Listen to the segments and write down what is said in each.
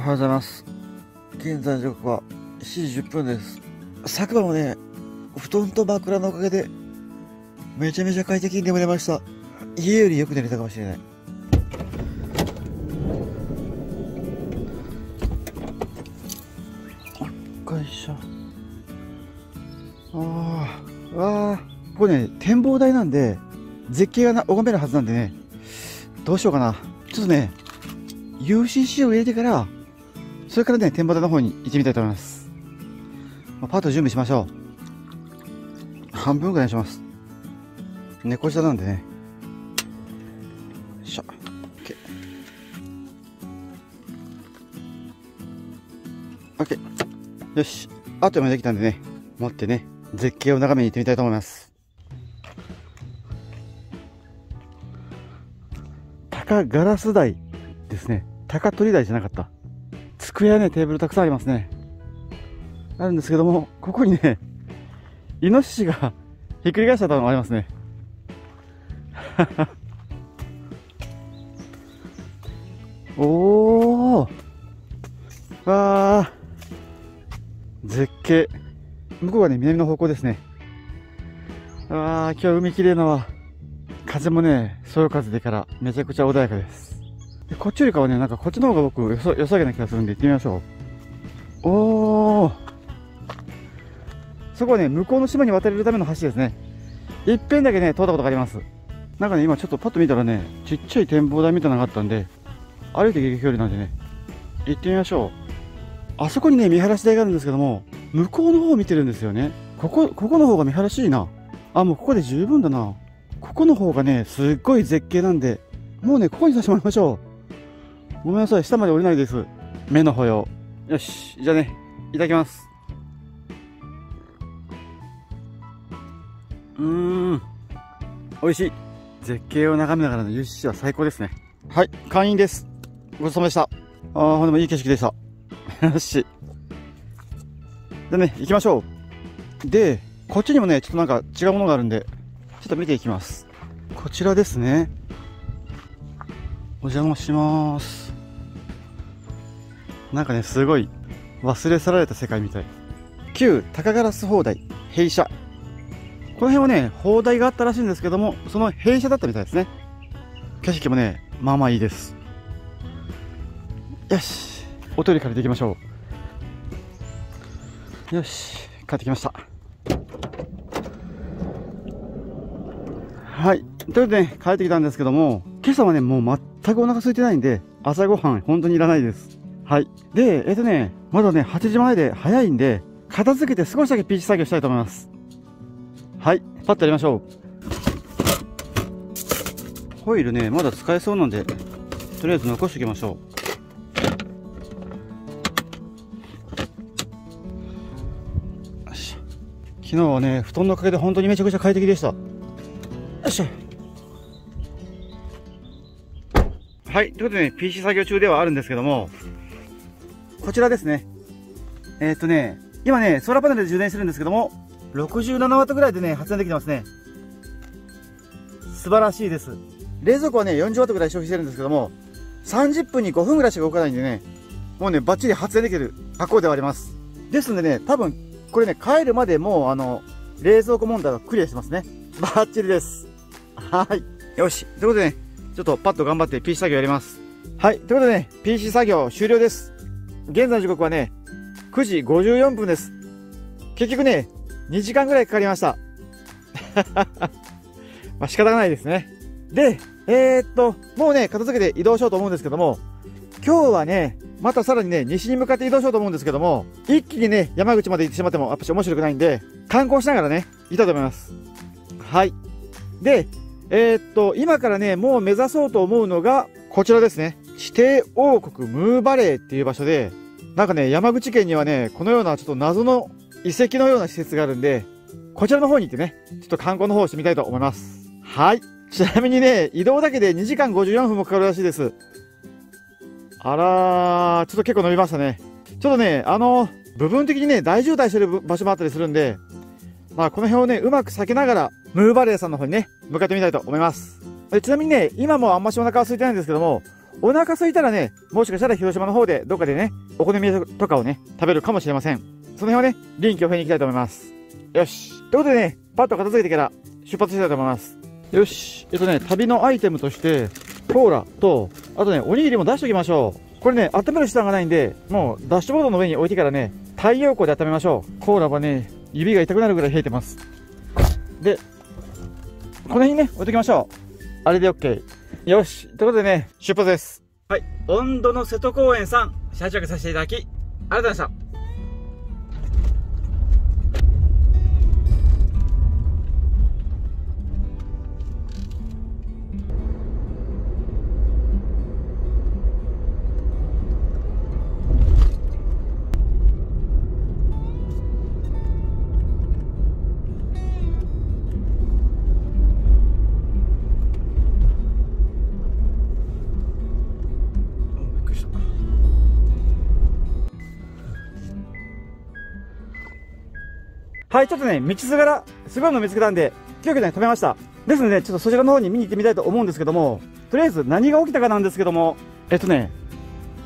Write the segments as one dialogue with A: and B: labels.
A: はようございます。現在時刻は7時10分です。昨晩もね、布団と枕のおかげでめちゃめちゃ快適に眠れました。家よりよく寝れたかもしれない。よいしょ。ここね、展望台なんで絶景が拝めるはずなんでね、どうしようかな。ちょっとね、UCC を入れてから、それからね、展望台の方に行ってみたいと思います。パッと準備しましょう。半分ぐらいにします。猫舌なんでね。よいしょ。OK。よし。あとまでできたんでね、持ってね、絶景を眺めに行ってみたいと思います。高ガラス台ですね。高取り台じゃなかった。机やね、テーブルたくさんありますね。あるんですけども、ここにね、イノシシがひっくり返しちゃったのがありますね。おー、わー、絶景。向こうがね、南の方向ですね。今日は海綺麗なわ。風もね、そよ風でからめちゃくちゃ穏やかです。でこっちよりかはね、なんかこっちの方が僕よさげな気がするんで行ってみましょう。おー、そこはね、向こうの島に渡れるための橋ですね。いっぺんだけね、通ったことがあります。なんかね、今ちょっとパッと見たらね、ちっちゃい展望台みたいなのがあったんで、歩いて行ける距離なんでね、行ってみましょう。あそこにね、見晴らし台があるんですけども、向こうの方を見てるんですよね。ここの方が見晴らしいな。もうここで十分だな。ここの方がね、すっごい絶景なんで、もうね、ここにさせてもらいましょう。ごめんなさい、下まで降りないです。目の保養。よし、じゃあね、いただきます。美味しい。絶景を眺めながらのUCCは最高ですね。はい、会員です。ごちそうさまでした。ほんでもいい景色でした。よし。でね、行きましょう。で、こっちにもね、ちょっとなんか違うものがあるんで、ちょっと見ていきます。こちらですね。お邪魔します。なんかね、すごい忘れ去られた世界みたい。旧高ガラス砲台閉車。この辺はね、砲台があったらしいんですけども、その閉鎖だったみたいですね。景色もね、まあまあいいです。よし、おトイレから行きましょう。よし、帰ってきました。はい。ということでね、帰ってきたんですけども、今朝はね、もう全くお腹空いてないんで、朝ごはん本当にいらないです。はい。で、まだね、8時前で早いんで、片付けて少しだけ PC 作業したいと思います。はい。パッとやりましょう。ホイールね、まだ使えそうなんで、とりあえず残しておきましょう。よし。昨日はね、布団のおかげで本当にめちゃくちゃ快適でした。よいしょ。はい。ということでね、PC 作業中ではあるんですけども、こちらですね。今ね、ソーラーパネルで充電してるんですけども、67W ぐらいでね、発電できてますね。素晴らしいです。冷蔵庫はね、40W ぐらい消費してるんですけども、30分に5分ぐらいしか動かないんでね、もうね、バッチリ発電できる加工ではあります。ですんでね、多分、これね、帰るまでもう、冷蔵庫問題はクリアしてますね。バッチリです。はい。よし。ということでね、ちょっとパッと頑張って PC 作業やります。はい。ということでね、PC 作業終了です。現在の時刻はね、9時54分です。結局ね、2時間ぐらいかかりました。まあ仕方がないですね。で、もうね、片付けて移動しようと思うんですけども、今日はね、またさらにね、西に向かって移動しようと思うんですけども、一気にね、山口まで行ってしまっても、やっぱし面白くないんで、観光しながらね、行きたいと思います。はい。で、今からね、もう目指そうと思うのが、こちらですね。地底王国ムーバレーっていう場所で、なんかね、山口県にはね、このようなちょっと謎の遺跡のような施設があるんで、こちらの方に行ってね、ちょっと観光の方をしてみたいと思います。はい。ちなみにね、移動だけで2時間54分もかかるらしいです。あらー、ちょっと結構伸びましたね。ちょっとね、部分的にね、大渋滞してる場所もあったりするんで、まあこの辺をね、うまく避けながら、ムーバレーさんの方にね、向かってみたいと思います。ちなみにね、今もあんましお腹は空いてないんですけども、お腹空いたらね、もしかしたら広島の方でどっかでね、お好み焼きとかをね、食べるかもしれません。その辺はね、臨機応変に行きたいと思います。よし。ということでね、パッと片付けてから出発したいと思います。よし。旅のアイテムとして、コーラと、あとね、おにぎりも出しておきましょう。これね、温める手段がないんで、もうダッシュボードの上に置いてからね、太陽光で温めましょう。コーラはね、指が痛くなるぐらい冷えてます。で、この辺にね、置いときましょう。あれで OK。よし。ということでね、出発です。はい。温度の瀬戸公園さん、車中泊させていただき、ありがとうございました。はい、ちょっとね、道すがら、すごいの見つけたんで、急遽ね、止めました。ですので、ちょっとそちらの方に見に行ってみたいと思うんですけども、とりあえず何が起きたかなんですけども、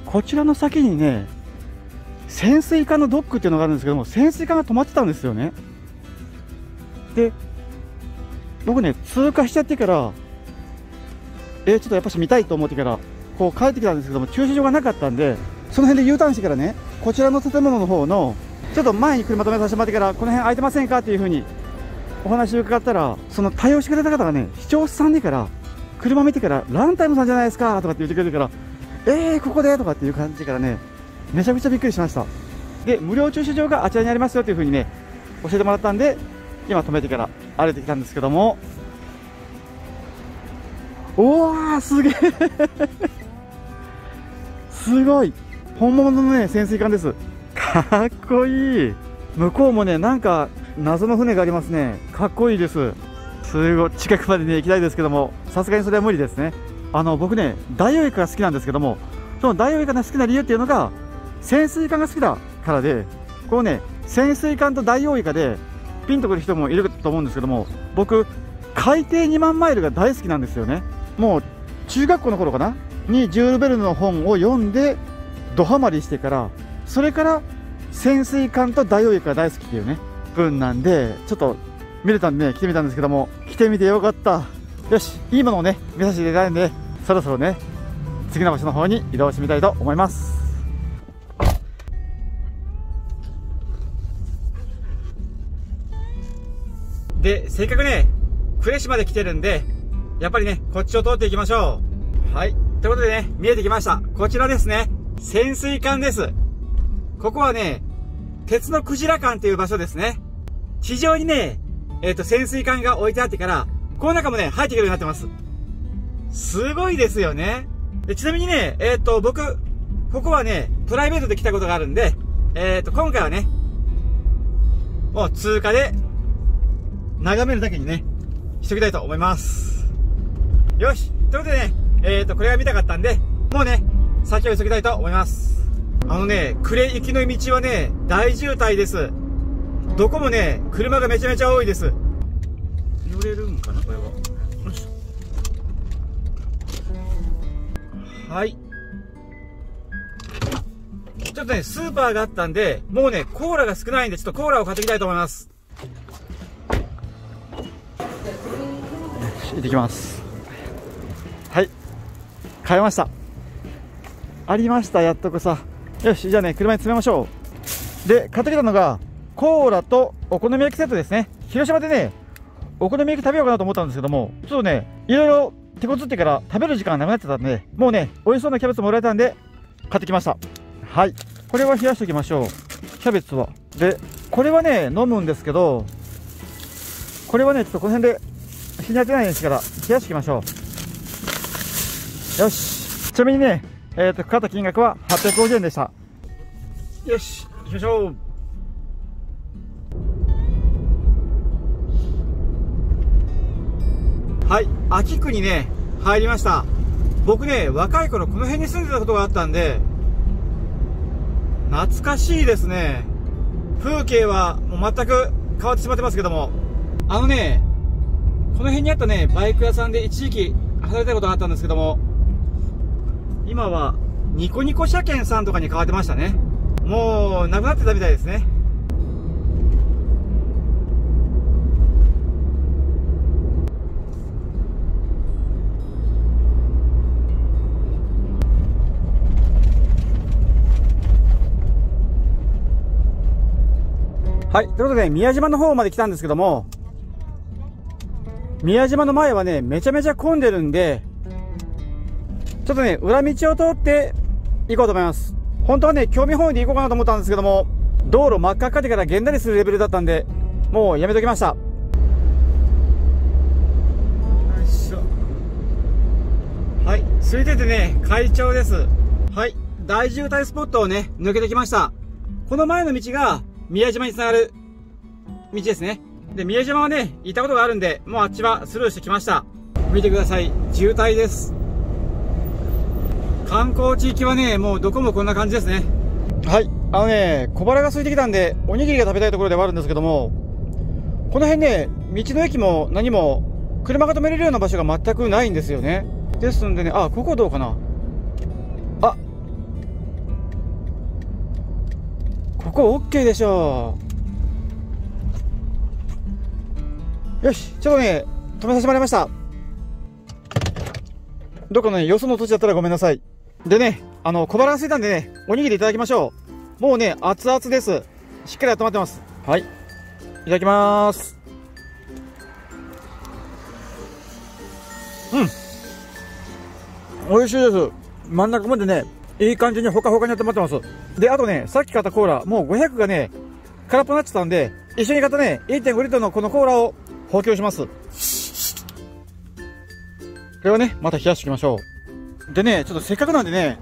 A: こちらの先にね、潜水艦のドックっていうのがあるんですけども、潜水艦が止まってたんですよね。で、僕ね、通過しちゃってから、ちょっとやっぱし見たいと思ってから、こう帰ってきたんですけども、駐車場がなかったんで、その辺で U ターンしてからね、こちらの建物の方の、ちょっと前に車止めさせてもらってから、この辺空いてませんかっていう風にお話を伺ったら、その対応してくれた方がね、視聴者さんでから、車見てから、ランタイムさんじゃないですかとかって言ってくれるから、ここでとかっていう感じからね、めちゃくちゃびっくりしました。で、無料駐車場があちらにありますよという風にね、教えてもらったんで、今止めてから歩いてきたんですけども、おー、すげえすごい本物のね、潜水艦です。かっこいい。向こうもね、なんか謎の船がありますね。かっこいいです。すごい近くまでね行きたいですけども、さすがにそれは無理ですね。僕ね、ダイオウイカが好きなんですけども、そのダイオウイカが好きな理由っていうのが潜水艦が好きだからで、こうね、潜水艦とダイオウイカでピンとくる人もいると思うんですけども、僕海底2万マイルが大好きなんですよね。もう中学校の頃かなにジュール・ベルヌの本を読んでドハマりしてから、それから潜水艦とダイオウイカが大好きっていうね分なんで、ちょっと見れたんでね、来てみたんですけども、来てみてよかった。よし、いいものをね見させていただいたんで、そろそろね次の場所の方に移動してみたいと思います。で、せっかくね呉市まで来てるんで、やっぱりねこっちを通っていきましょう。はい、ということでね、見えてきました。こちらですね、潜水艦です。ここはね、鉄のクジラ艦っていう場所ですね。地上にね、潜水艦が置いてあってから、この中もね、入ってくるようになってます。すごいですよね。で、ちなみにね、僕、ここはね、プライベートで来たことがあるんで、今回はね、もう通過で、眺めるだけにね、しときたいと思います。よし。ということでね、これが見たかったんで、もうね、先を急ぎたいと思います。呉行きの道はね、大渋滞です。どこもね、車がめちゃめちゃ多いです。乗れるんかなこれは。よし。はい。ちょっとね、スーパーがあったんで、もうね、コーラが少ないんで、ちょっとコーラを買ってきたいと思います。行ってきます。はい。買いました。ありました、やっとこさ。よし、じゃあね、車に詰めましょう。で、買ってきたのが、コーラとお好み焼きセットですね。広島でね、お好み焼き食べようかなと思ったんですけども、ちょっとね、いろいろ手こずってから食べる時間がなくなってたんで、もうね、美味しそうなキャベツもらえたんで、買ってきました。はい。これは冷やしておきましょう。キャベツは。で、これはね、飲むんですけど、これはね、ちょっとこの辺で日に当てないですから、冷やしておきましょう。よし。ちなみにね、かかった金額は850円でした。よし、行きましょう。はい、秋区にね、入りました。僕ね、若い頃この辺に住んでたことがあったんで、懐かしいですね。風景はもう全く変わってしまってますけども、この辺にあったね、バイク屋さんで一時期働いたことがあったんですけども、今はニコニコ車検さんとかに変わってましたね。もうなくなってたみたいですね。はい。ということで、宮島の方まで来たんですけども、宮島の前はね、めちゃめちゃ混んでるんで、ちょっとね、裏道を通って行こうと思います。本当はね、興味本位で行こうかなと思ったんですけども、道路真っ赤っかでからげんなりするレベルだったんで、もうやめときました。よいしょ。はい。空いててね、快調です。はい。大渋滞スポットをね、抜けてきました。この前の道が、宮島につながる道ですね。で、宮島はね、行ったことがあるんで、もうあっちはスルーしてきました。見てください。渋滞です。観光地域はね、もうどこもこんな感じですね。はい。小腹が空いてきたんで、おにぎりが食べたいところではあるんですけども、この辺ね、道の駅も何も、車が止めれるような場所が全くないんですよね。ですんでね、ここどうかな。ここ OK でしょう。よし、ちょっとね、止めさせてもらいました。どっかのね、よその土地だったらごめんなさい。でね、小腹が空いたんでね、おにぎりいただきましょう。もうね、熱々です。しっかり温まってます。はい。いただきまーす。美味しいです。真ん中までね、いい感じにほかほかに温まってます。で、あとね、さっき買ったコーラ、もう500がね、空っぽになっちゃったんで、一緒に買ったね、1.5 リットルのこのコーラを補給します。これをね、また冷やしておきましょう。でね、ちょっとせっかくなんでね、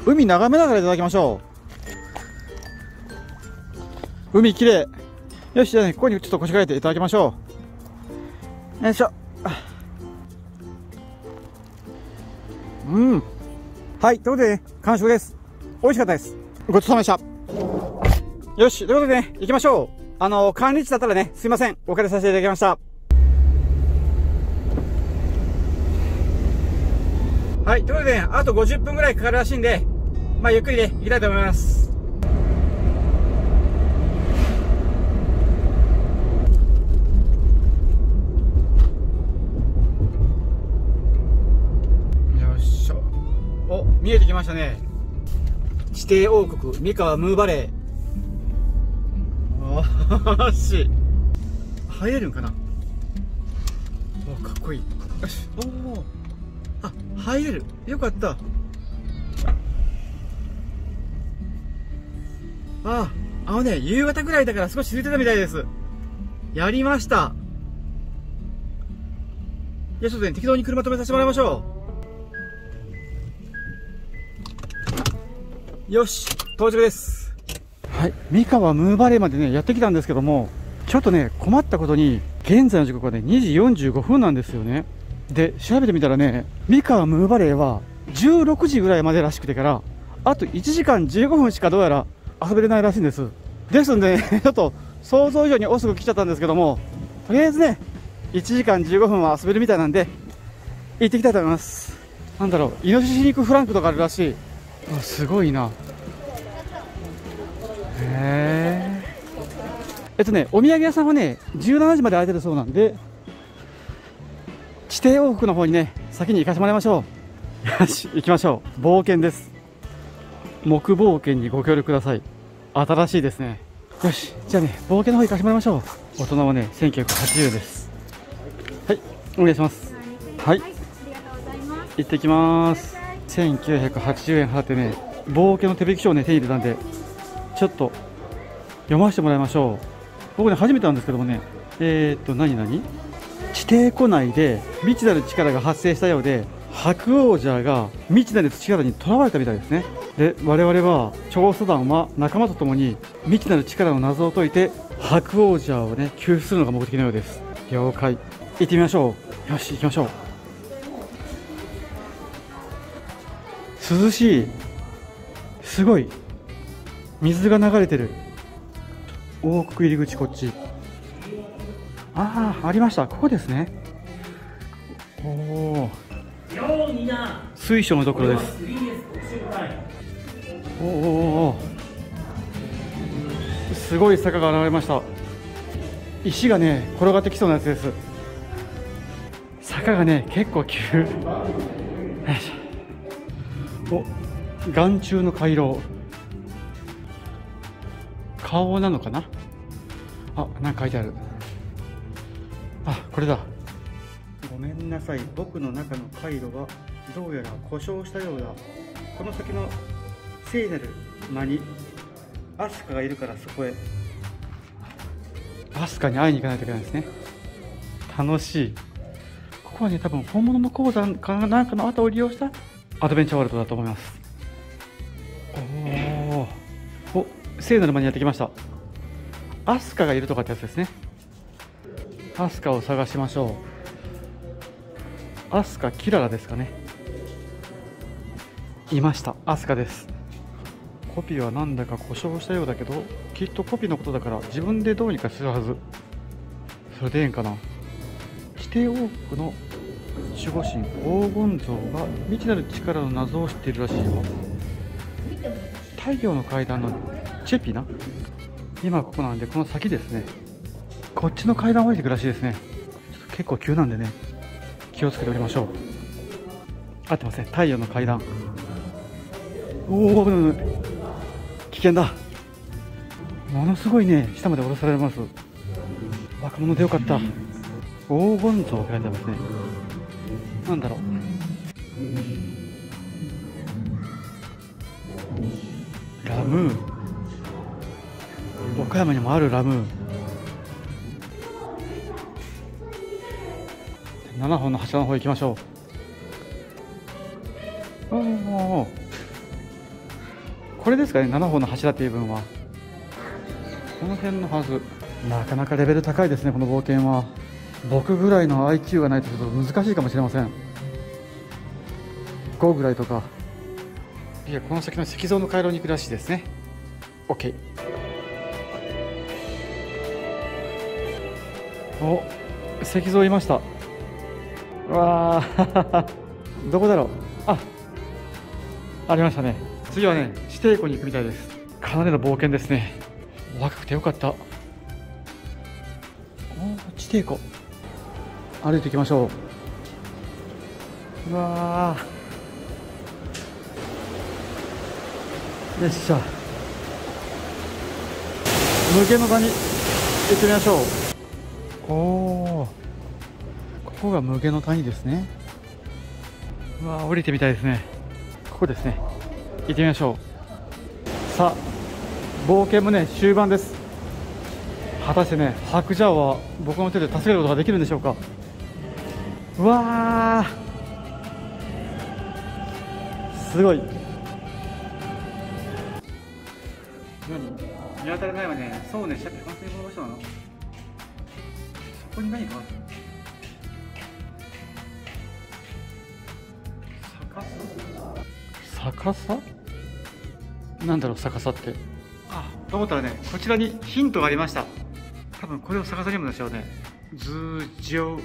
A: 海眺めながらいただきましょう。海きれい。よし、じゃあね、ここにちょっと腰掛けていただきましょう。よいしょ。はい、ということでね、完食です。美味しかったです。ごちそうさまでした。よし、ということでね、行きましょう。管理地だったらね、すいません。お借りさせていただきました。はい、ということでね、あと50分ぐらいかかるらしいんで、ゆっくりね、行きたいと思います。見えてきましたね。地底王国三河ムーバレー。し入れるんかな。かっこいい。よし。入れる。よかった。夕方ぐらいだから少し空いてたみたいです。やりました。ちょっとね、適当に車止めさせてもらいましょう。よし、到着です。はい、三河ムーバレーまでね、やってきたんですけども、ちょっとね、困ったことに、現在の時刻はね、2時45分なんですよね。で、調べてみたらね、三河ムーバレーは16時ぐらいまでらしくてから、あと1時間15分しかどうやら遊べれないらしいんです。ですんで、ね、ちょっと想像以上に遅く来ちゃったんですけども、とりあえずね、1時間15分は遊べるみたいなんで、行ってきたいと思います。なんだろう、イノシシ肉フランクとかあるらしい。すごいな。お土産屋さんはね、17時まで開いてるそうなんで、地底王国の方にね、先に行かせてもらいましょう。よし、行きましょう。冒険です。木冒険にご協力ください。新しいですね。よし、じゃあね、冒険の方行かせてもらいましょう。大人はね、1980円です。はい、お願いします。はい、行ってきます。1980円払ってね、冒険の手引き書をね、手に入れたんで、ちょっと読ませてもらいましょう。僕ね、初めてなんですけどもね、地底湖内で未知なる力が発生したようで、白王者が未知なる力にとらわれたみたいですね。で、我々は調査団は仲間と共に未知なる力の謎を解いて白王者をね、救出するのが目的のようです。了解。行ってみましょう。よし、行きましょう。涼しい。すごい。水が流れてる。王国入り口こっち。ありました。ここですね。おお、水晶のところです。おお、すごい坂が現れました。石がね転がってきそうなやつです。坂がね結構急。お、眼中の回廊、顔なのかな。あ、なんか書いてある。あ、これだ。ごめんなさい、僕の中の回路がどうやら故障したようだ。この先の聖なる間にアスカがいるからそこへ。アスカに会いに行かないといけないですね。楽しい。ここはね多分本物の鉱山かなんかの後を利用したアドベンチャーワールドだと思います。お、聖なる間にやってきました。アスカがいるとかってやつですね。アスカを探しましょう。アスカキララですかね。いました、アスカです。コピーはなんだか故障したようだけど、きっとコピーのことだから自分でどうにかするはず。それでええんかな。地底王国の守護神黄金像が未知なる力の謎を知っているらしいよ。太陽の階段のチェピナ。今ここなんでこの先ですね。こっちの階段を降りていくらしいですね。結構急なんでね気をつけておきましょう。合ってますね、太陽の階段。おお、危険だ。ものすごいね下まで下ろされます。若者でよかった。黄金像が書いてありますね。なんだろう。ラムー、岡山にもあるラムー。7本の柱の方行きましょう。お、これですかね、7本の柱っていう分はこの辺のはず。なかなかレベル高いですねこの冒険は。僕ぐらいの IQ がないとちょっと難しいかもしれません。5ぐらいとか。いや、この先の石像の回廊に行くらしいですね。 OK。 お、石像いました。わあどこだろう。ありましたね。次はね地底湖に行くみたいです。かなりの冒険ですね。若くてよかった。地底湖歩いていきましょう。うわー、よっしゃ。無限の谷行ってみましょう。おー、ここが無限の谷ですね。うわー、降りてみたいですね。ここですね、行ってみましょう。さあ冒険もね終盤です。果たしてね白蛇は僕の手で助けることができるんでしょうか。うわー、すごい。何見当たらないわね。そうね、シャッピ完成の場所なの。そこに何かある。逆さなんだろう、逆さって。と思ったらね、こちらにヒントがありました。多分これを逆さに読むんでしょうね。頭上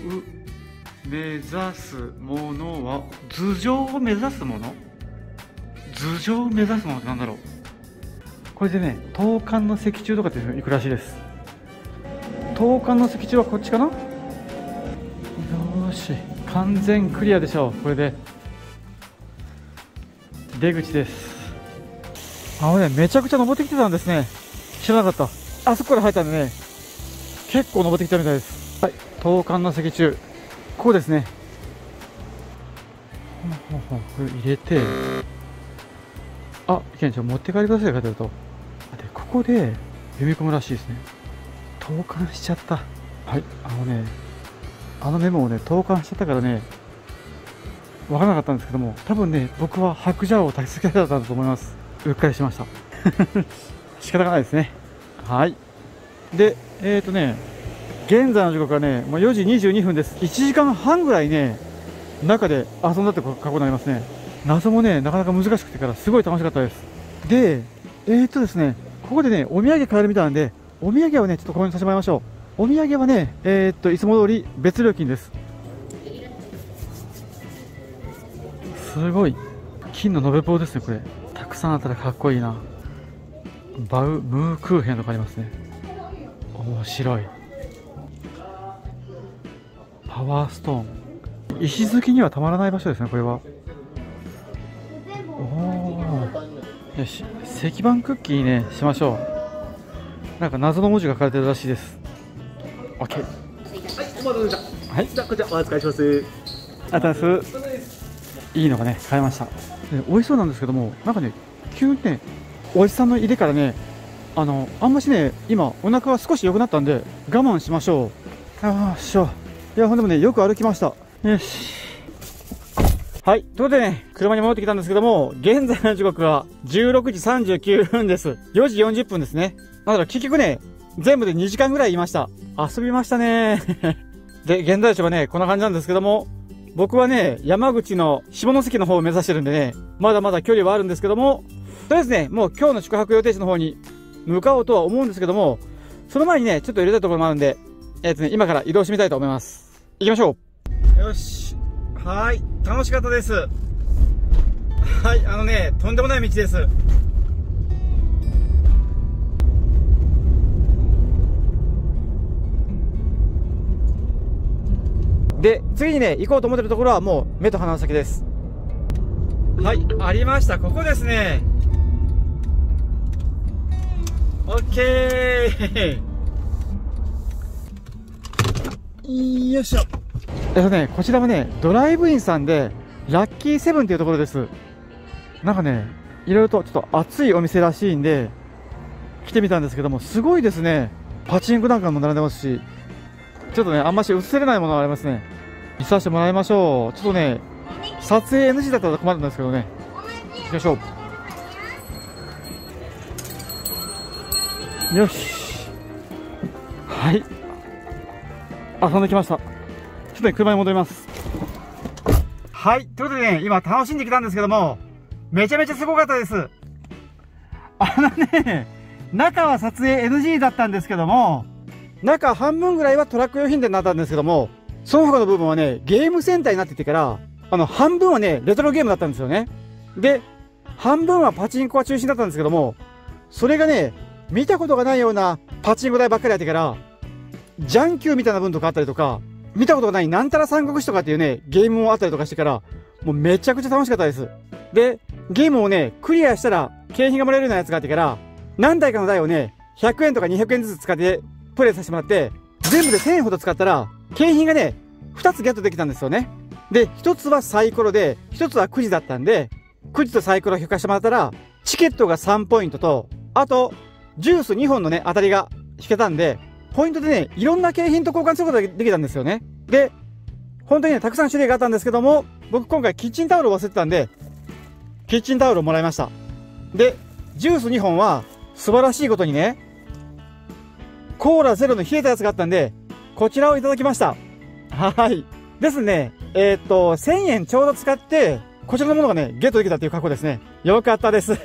A: 目指すものは、頭上を目指すもの、頭上を目指すものってなんだろう。これでね東館の石柱とかって行くらしいです。東館の石柱はこっちかな。よーし、完全クリアでしょう。これで出口です。めちゃくちゃ登ってきてたんですね。知らなかった。あそこから入ったんでね結構登ってきたみたいです。はい、東館の石柱、ここですね。これ入れて、いけんちゃん持って帰りくださいって書いてあると。でここで読み込むらしいですね。投函しちゃった。はい、あのメモをね投函しちゃったからね分からなかったんですけども、多分ね僕は白蛇を助けられたんだと思います。うっかりしました仕方がないですね。はい、で現在の時刻はねもう4時22分です。1時間半ぐらいね中で遊んだって過去になりますね。謎もねなかなか難しくてからすごい楽しかったです。でですね、ここでねお土産買えるみたいなんで、お土産をねちょっと購入させてもらいましょう。お土産はねいつも通り別料金です。すごい。金の延べ棒ですね、これ。たくさんあったらかっこいいな。バウムークーヘンとかありますね。面白い。パワーストーン。石好きにはたまらない場所ですね、これは。おー。よし、石板クッキーね、しましょう。なんか謎の文字が書かれてるらしいです。OK。はい、お待たせしました。はい。じゃあ、こちらお預かりします。ありがとうございます。いいのがね、買えました。美味しそうなんですけども、なんかね、急にね、おじさんの入れからね、あんましね、今、お腹が少し良くなったんで、我慢しましょう。よいしょ。いや、ほんでもね、よく歩きました。よし。はい。ということでね、車に戻ってきたんですけども、現在の時刻は16時39分です。4時40分ですね。だから結局ね、全部で2時間ぐらいいました。遊びましたね。で、現在地はね、こんな感じなんですけども、僕はね、山口の下関の方を目指してるんでね、まだまだ距離はあるんですけども、とりあえずね、もう今日の宿泊予定地の方に向かおうとは思うんですけども、その前にね、ちょっと入れたいところもあるんで、今から移動してみたいと思います。行きましょう。よし。はい。楽しかったです。はい。とんでもない道です。で、次にね、行こうと思ってるところはもう目と鼻の先です。はい。ありました。ここですね。オッケー。よいしょ。こちらはね、ドライブインさんで、ラッキーセブンっていうところです。なんかね、いろいろとちょっと熱いお店らしいんで、来てみたんですけども、すごいですね。パチンコなんかも並んでますし、ちょっとね、あんまし映せれないものがありますね。見させてもらいましょう。ちょっとね、撮影 NG だったら困るんですけどね。行きましょう。よし。はい。遊んできました。ちょっとね、車に戻ります。はい。ということでね、今楽しんできたんですけども、めちゃめちゃすごかったです。中は撮影 NG だったんですけども、中半分ぐらいはトラック用品店になったんですけども、その他の部分はね、ゲームセンターになっててから、半分はね、レトロゲームだったんですよね。で、半分はパチンコが中心だったんですけども、それがね、見たことがないようなパチンコ台ばっかりあってから、ジャンキューみたいな分とかあったりとか、見たことがないなんたら三国志とかっていうね、ゲームもあったりとかしてから、もうめちゃくちゃ楽しかったです。で、ゲームをね、クリアしたら景品がもらえるようなやつがあってから、何台かの台をね、100円とか200円ずつ使ってプレイさせてもらって、全部で1000円ほど使ったら、景品がね、2つゲットできたんですよね。で、1つはサイコロで、1つはくじだったんで、くじとサイコロを引かしてもらったら、チケットが3ポイントと、あと、ジュース2本のね、当たりが引けたんで、ポイントでね、いろんな景品と交換することができたんですよね。で、本当にね、たくさん種類があったんですけども、僕今回キッチンタオルを忘れてたんで、キッチンタオルをもらいました。で、ジュース2本は、素晴らしいことにね、コーラゼロの冷えたやつがあったんで、こちらをいただきました。はい。ですね、1000円ちょうど使って、こちらのものがね、ゲットできたっていう過去ですね。よかったです。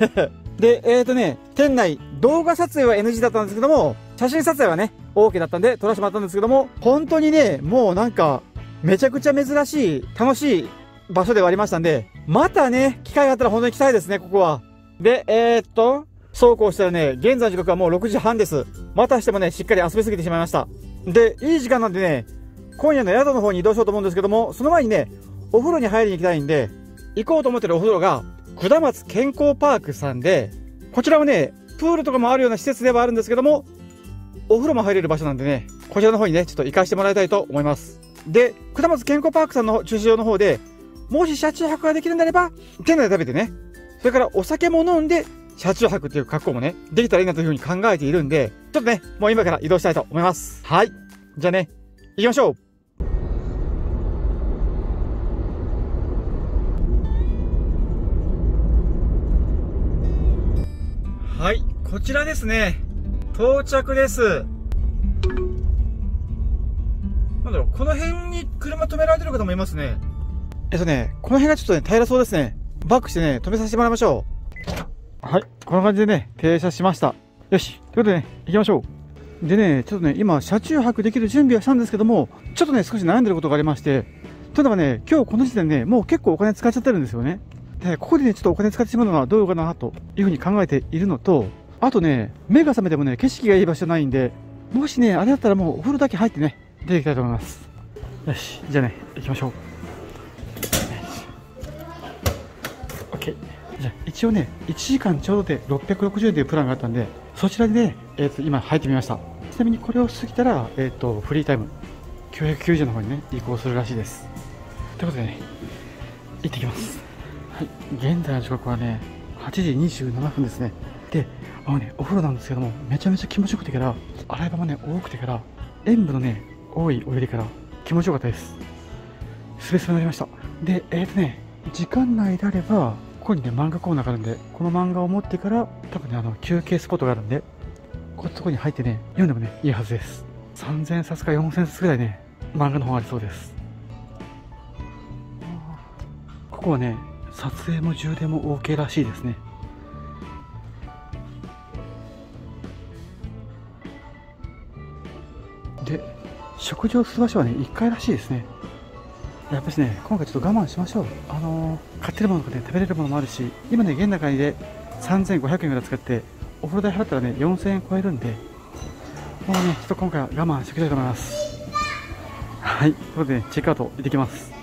A: で、店内、動画撮影は NG だったんですけども、写真撮影はね、OK だったんで撮らせてもらったんですけども、本当にね、もうなんか、めちゃくちゃ珍しい、楽しい場所ではありましたんで、またね、機会があったら本当に来たいですね、ここは。で、そうこうしたらね、現在の時刻はもう6時半です。またしてもね、しっかり遊びすぎてしまいました。で、いい時間なんでね、今夜の宿の方に移動しようと思うんですけども、その前にね、お風呂に入りに行きたいんで、行こうと思ってるお風呂が、下松健康パークさんで、こちらはね、プールとかもあるような施設ではあるんですけども、お風呂も入れる場所なんでね、こちらの方にね、ちょっと行かしてもらいたいと思います。で、下松健康パークさんの駐車場の方で、もし車中泊ができるんであれば、店内で食べてね、それからお酒も飲んで、車中泊っていう格好もね、できたらいいなというふうに考えているんで、ちょっとね、もう今から移動したいと思います。はい。じゃあね、行きましょう。はい、こちらですね。到着です。なんだろう、この辺に車止められてる方もいますね。この辺がちょっとね、平らそうですね。バックしてね、止めさせてもらいましょう。はい、こんな感じでね、停車しました。よし、ということでね、行きましょう。でね、ちょっとね、今、車中泊できる準備はしたんですけども、ちょっとね、少し悩んでることがありまして、というのがね、今日この時点でもう結構お金使っちゃってるんですよね。で、ここでね、ちょっとお金使ってしまうのはどうかなというふうに考えているのと、あとね、目が覚めてもね、景色がいい場所じゃないんで、もしね、あれだったらもうお風呂だけ入ってね、出ていきたいと思います。よし、じゃあね、行きましょう。OK。じゃあ一応ね、1時間ちょうどで660円というプランがあったんで、そちらにね、今入ってみました。ちなみにこれを過ぎたら、フリータイム990円の方にね、移行するらしいです。ということでね、行ってきます。はい、現在の時刻はね、8時27分ですね。で、お風呂なんですけども、めちゃめちゃ気持ちよくてから、洗い場もね、多くてから、塩分のね、多いお湯でから、気持ちよかったです。スベスベになりました。で、時間内であれば、ここにね、漫画コーナーがあるんで、この漫画を持ってから、多分ね、休憩スポットがあるんで、ここに入ってね、読んでもね、いいはずです。3000冊か4000冊ぐらいね、漫画の方ありそうです。ここはね、撮影も充電も OK らしいですね。で、食事をする場所はね、1階らしいですね。やっぱりね、今回ちょっと我慢しましょう。買ってるものとかね、食べれるものもあるし、今ね、現段階で3500円ぐらい使って、お風呂代払ったらね、4000円超えるんで、もうね、ちょっと今回は我慢していきたいと思います。はい、ということでね、チェックアウト行ってきます。はい、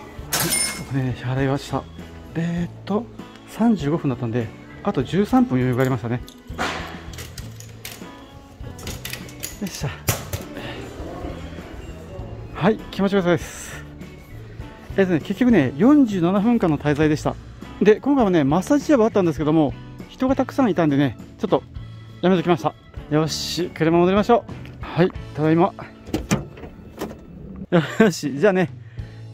A: ここでね、支払いました。35分だったんで、あと13分余裕がありましたね。よっしゃ。はい、気持ちよさそうです。結局ね、47分間の滞在でした。で、今回はね、マッサージチェアはあったんですけども、人がたくさんいたんでね、ちょっとやめときました。よし、車戻りましょう。はい、ただいま。よし、じゃあね、ちょ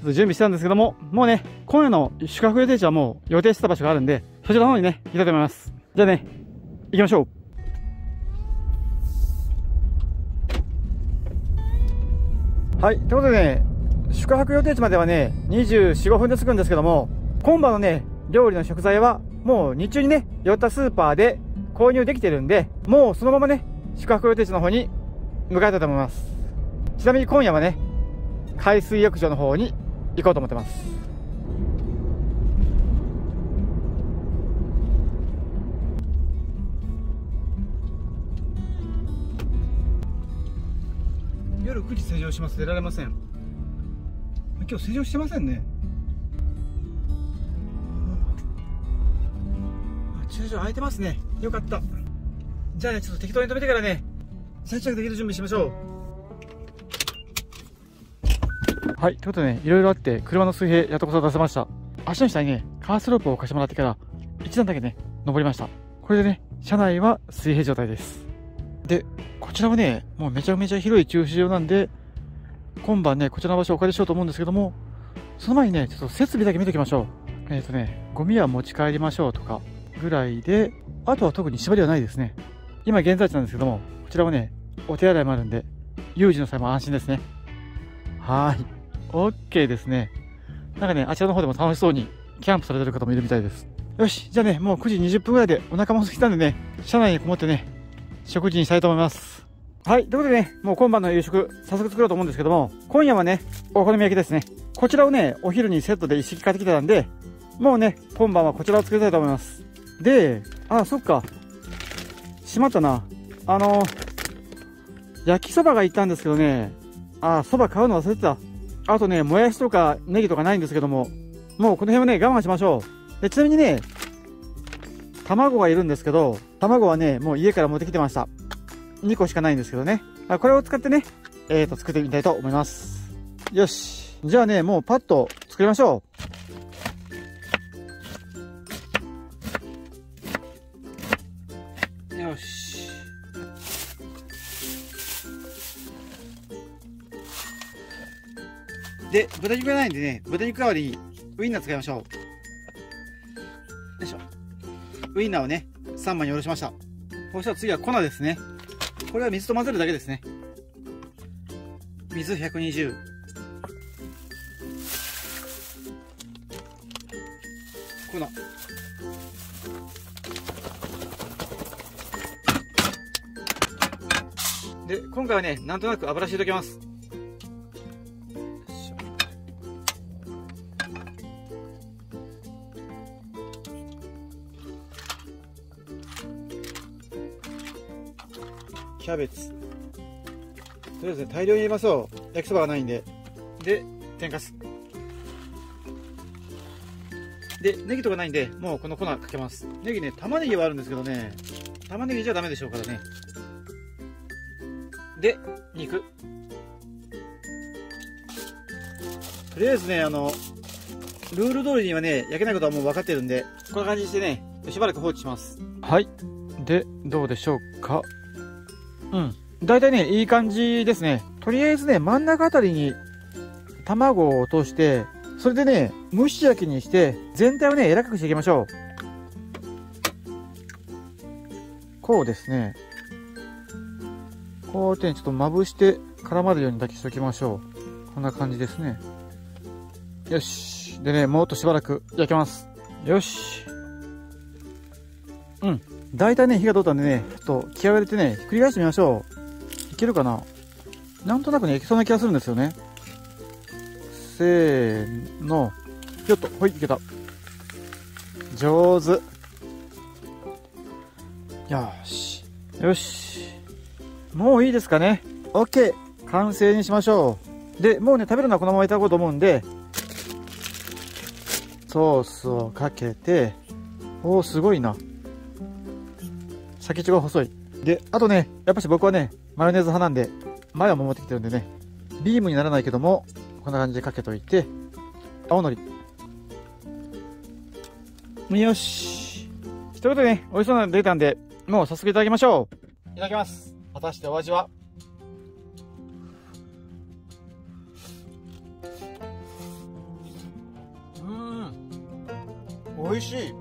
A: っと準備したんですけども、もうね、今夜の宿泊予定地はもう予定してた場所があるんで、そちらの方にね、行きたいと思います。じゃあね、行きましょう。はい、ということでね、宿泊予定地まではね、24、5分で着くんですけども、今晩のね、料理の食材は、もう日中にね、寄ったスーパーで購入できてるんで、もうそのままね、宿泊予定地の方に向かいたいと思います。ちなみに今夜はね、海水浴場の方に行こうと思ってます。夜9時施錠します。出られません。今日施錠してませんね。駐車場空いてますね。よかった。じゃあね、ちょっと適当に止めてからね、再着できる準備しましょう。はい、ということでね、いろいろあって車の水平やっとこそ出せました。足の下にね、カースロープを貸してもらってから1段だけね、登りました。これでね、車内は水平状態です。で、こちらはね、もうめちゃめちゃ広い駐車場なんで、今晩ね、こちらの場所をお借りしようと思うんですけども、その前にね、ちょっと設備だけ見ておきましょう。ゴミは持ち帰りましょうとかぐらいで、あとは特に縛りはないですね。今現在地なんですけども、こちらはね、お手洗いもあるんで、有事の際も安心ですね。はーい。OK ですね。なんかね、あちらの方でも楽しそうにキャンプされてる方もいるみたいです。よし、じゃあね、もう9時20分ぐらいでお腹も空いたんでね、車内にこもってね、食事にしたいと思います。はい。ということでね、もう今晩の夕食、早速作ろうと思うんですけども、今夜はね、お好み焼きですね。こちらをね、お昼にセットで一式買ってきてたんで、もうね、今晩はこちらを作りたいと思います。で、そっか。しまったな。焼きそばがいったんですけどね、そば買うの忘れてた。あとね、もやしとかネギとかないんですけども、もうこの辺はね、我慢しましょう。で、ちなみにね、卵がいるんですけど、卵はね、もう家から持ってきてました。2個しかないんですけどね。これを使ってね、作ってみたいと思います。よし。じゃあね、もうパッと作りましょう。よし。で、豚肉がないんでね、豚肉代わりにウインナー使いましょう。よいしょ。ウインナーをね、3枚におろしました。そしたら次は粉ですね。これは水と混ぜるだけですね。水120。粉。で、今回はね、なんとなく油敷いておきます。キャベツ。とりあえずね、大量に入れましょう。焼きそばがないんで。で、天かす。で、ネギとかないんで、もうこの粉かけます。ネギね、玉ねぎはあるんですけどね、玉ねぎじゃダメでしょうからね。で、肉。とりあえずね、ルール通りにはね、焼けないことはもう分かってるんで、こんな感じにしてね、しばらく放置します。はい。で、どうでしょうか。うん。だいたいね、いい感じですね。とりあえずね、真ん中あたりに卵を落として、それでね、蒸し焼きにして、全体をね、柔らかくしていきましょう。こうですね。こうやってね、ちょっとまぶして絡まるようにだけしておきましょう。こんな感じですね。よし。でね、もっとしばらく焼きます。よし。うん。だいたいね、火が通ったんでね、ちょっと気合を入れてね、ひっくり返してみましょう。いけるかな？なんとなくね、いけそうな気がするんですよね。せーの。よっと、ほい、いけた。上手。よし。よし。もういいですかね。OK。完成にしましょう。で、もうね、食べるのはこのままいただこうと思うんで、ソースをかけて、おー、すごいな。先っちょが細い。で、あとね、やっぱし僕はね、マヨネーズ派なんで、マヨも持ってきてるんでね、ビームにならないけども、こんな感じでかけといて、青のり。よし。ということでね、美味しそうなの出たんで、もう早速いただきましょう。いただきます。果たしてお味は？美味しい。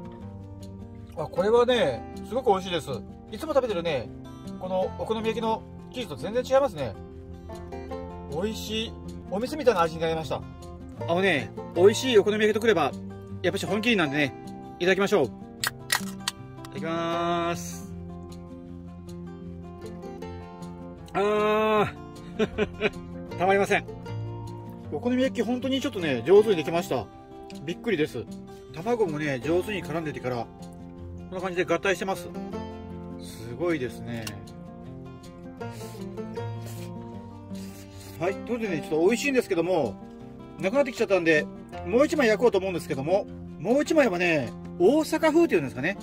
A: あ、これはね、すごく美味しいです。いつも食べてるね、このお好み焼きの生地と全然違いますね。美味しい。お店みたいな味になりました。美味しいお好み焼きとくれば、やっぱし本気なんでね、いただきましょう。いただきまーす。たまりません。お好み焼き本当にちょっとね、上手にできました。びっくりです。卵もね、上手に絡んでてから、こんな感じで合体してます。すごいですね。はい、ということでね、ちょっと美味しいんですけども、なくなってきちゃったんで、もう一枚焼こうと思うんですけども、もう一枚はね、大阪風っていうんですかね。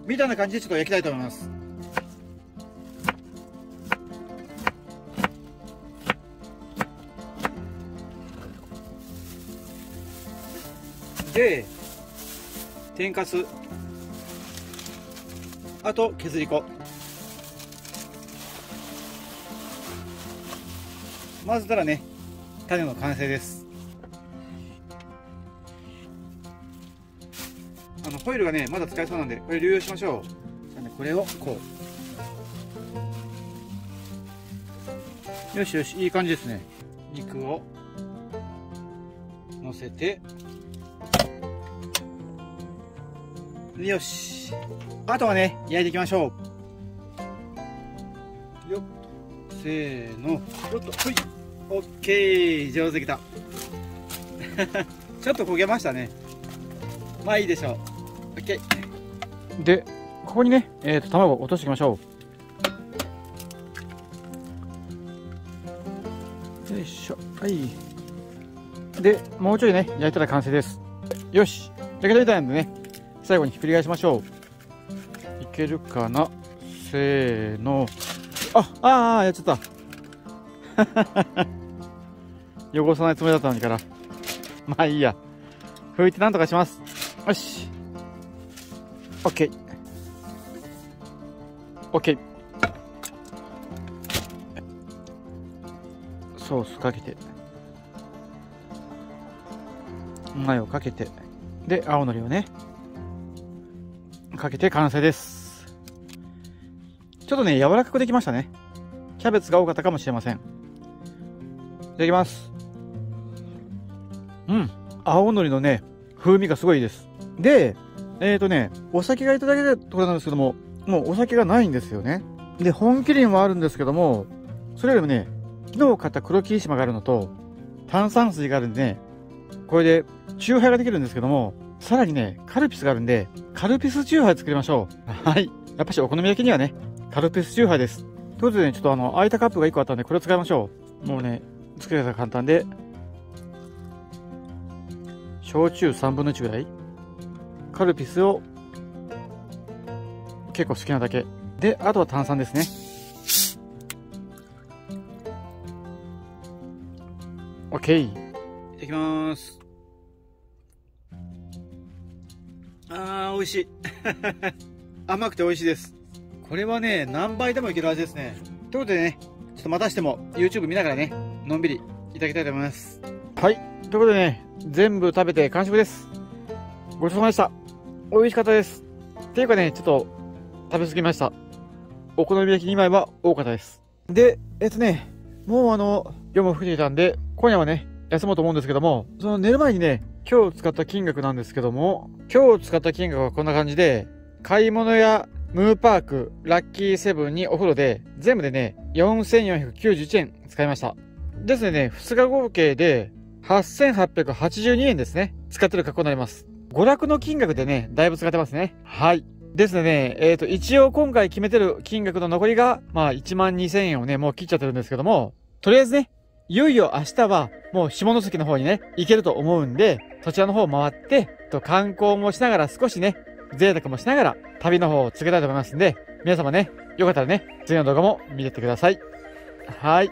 A: みたいな感じでちょっと焼きたいと思います。で、天かす、あと削り粉。混ぜたらね、種の完成です。ホイルがね、まだ使えそうなんで、これ流用しましょう。じゃあね、これをこう。よしよし、いい感じですね。肉を乗せて、よし。あとはね、焼いていきましょう。よっと、せーの、よっと、ほい。オッケー、上手できた。ちょっと焦げましたね。まあいいでしょう。オッケー。で、ここにね、卵を落としていきましょう。よいしょ。はい。で、もうちょいね、焼いたら完成です。よし。焼けたみたいなんでね、最後にひっくり返しましょう。いけるかな？せーの。やっちゃった。汚さないつもりだったのにから。まあいいや。拭いてなんとかします。よし。オッケー。オッケー。ソースかけて。マヨかけて。で、青のりをね。かけて完成です。ちょっとね、柔らかくできましたね。キャベツが多かったかもしれません。いただきます。青のりのね、風味がすごいです。で、お酒がいただけたところなんですけども、もうお酒がないんですよね。で、本麒麟はあるんですけども、それよりもね、昨日買った黒霧島があるのと、炭酸水があるんでね、これで、チューハイができるんですけども、さらにね、カルピスがあるんで、カルピスチューハイ作りましょう。はい。やっぱしお好み焼きにはね、カルピスチューハイです。ということでね、ちょっと空いたカップが1個あったんで、これを使いましょう。もうね、作り方が簡単で、焼酎3分の1ぐらい。カルピスを結構好きなだけ。で、あとは炭酸ですね。OK。いただきます。美味しい。甘くて美味しいです。これはね、何杯でもいける味ですね。ということでね、ちょっとまたしても YouTube 見ながらね、のんびりいただきたいと思います。はい。ということでね、全部食べて完食です。ごちそうさまでした。美味しかったです。っていうかね、ちょっと食べ過ぎました。お好み焼き2枚は多かったです。で、もう夜も更けていたんで、今夜はね、休もうと思うんですけども、その寝る前にね、今日使った金額なんですけども、今日使った金額はこんな感じで、買い物やムーパーク、ラッキーセブンにお風呂で、全部でね、4491円使いました。ですのでね、2日合計で8882円ですね。使ってる格好になります。娯楽の金額でね、だいぶ使ってますね。はい。ですのでね、一応今回決めてる金額の残りが、12000円をね、もう切っちゃってるんですけども、とりあえずね、いよいよ明日はもう下関の方にね、行けると思うんで、そちらの方を回って、観光もしながら少しね、贅沢もしながら旅の方を続けたいと思いますんで、皆様ね、よかったらね、次の動画も見てってください。はい。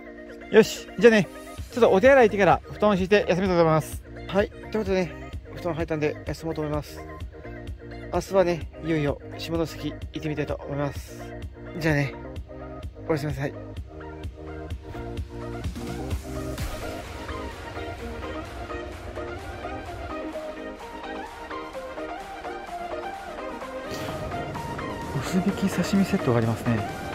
A: よし。じゃあね、ちょっとお手洗い行ってから布団を敷いて休みたいと思います。はい。ということでね、布団入ったんで休もうと思います。明日はね、いよいよ下関行ってみたいと思います。じゃあね、おやすみなさい。薄引き刺身セットがありますね。